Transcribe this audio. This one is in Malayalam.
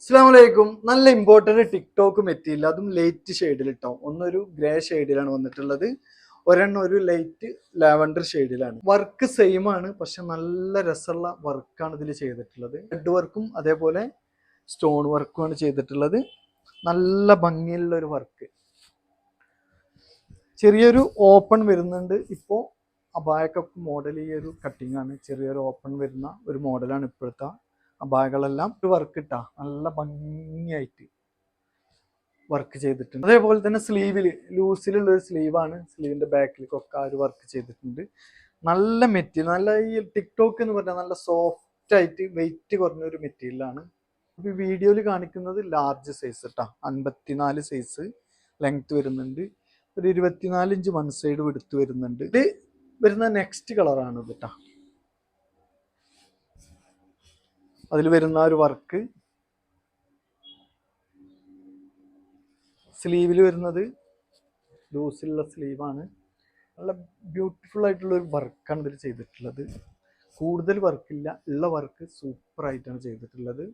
അസ്സലാമലൈക്കും. നല്ല ഇമ്പോർട്ടന്റ് ടിക്ടോക്ക് മെറ്റീരിയൽ, അതും ലൈറ്റ് ഷെയ്ഡിൽ ഇട്ടോ. ഒന്നൊരു ഗ്രേ ഷെയ്ഡിലാണ് വന്നിട്ടുള്ളത്, ഒരെണ്ണം ഒരു ലൈറ്റ് ലാവൻഡർ ഷെയ്ഡിലാണ്. വർക്ക് സെയിം ആണ്, പക്ഷെ നല്ല രസമുള്ള വർക്കാണ് ഇതിൽ ചെയ്തിട്ടുള്ളത്. ഹെഡ് വർക്കും അതേപോലെ സ്റ്റോൺ വർക്കുമാണ് ചെയ്തിട്ടുള്ളത്. നല്ല ഭംഗിയുള്ള ഒരു വർക്ക്. ചെറിയൊരു ഓപ്പൺ വരുന്നുണ്ട്. ഇപ്പോൾ അബായക്കൊക്കെ മോഡൽ ഈ ഒരു കട്ടിങ് ആണ്. ചെറിയൊരു ഓപ്പൺ വരുന്ന ഒരു മോഡലാണ് ഇപ്പോഴത്തെ അബായകളെല്ലാം. ഒരു വർക്ക് ഇട്ടാ നല്ല ഭംഗിയായിട്ട് വർക്ക് ചെയ്തിട്ടുണ്ട്. അതേപോലെ തന്നെ സ്ലീവിൽ ലൂസിലുള്ള ഒരു സ്ലീവാണ്. സ്ലീവിന്റെ ബാക്കിലേക്കൊക്കെ ആ ഒരു വർക്ക് ചെയ്തിട്ടുണ്ട്. നല്ല മെറ്റീരിയൽ, നല്ല ഈ ടിക്ടോക്ക് എന്ന് പറഞ്ഞാൽ നല്ല സോഫ്റ്റ് ആയിട്ട് വെയിറ്റ് കുറഞ്ഞ ഒരു മെറ്റീരിയലാണ്. ഈ വീഡിയോയിൽ കാണിക്കുന്നത് ലാർജ് സൈസ് കേട്ടോ, 54 സൈസ് ലെങ്ത് വരുന്നുണ്ട്. ഒരു 24 ഇഞ്ച് വൺ സൈഡ് എടുത്ത് വരുന്നുണ്ട്. ഇത് വരുന്ന നെക്സ്റ്റ് കളറാണ് ഇത് കേട്ടോ. അതിൽ വരുന്ന ഒരു വർക്ക് സ്ലീവിൽ വരുന്നത് ലൂസിലുള്ള സ്ലീവാണ്. നല്ല ബ്യൂട്ടിഫുൾ ആയിട്ടുള്ള ഒരു വർക്കാണ് ഇതിൽ ചെയ്തിട്ടുള്ളത്. കൂടുതൽ വർക്കില്ല, ഉള്ള വർക്ക് സൂപ്പർ ആയിട്ടാണ് ചെയ്തിട്ടുള്ളത്.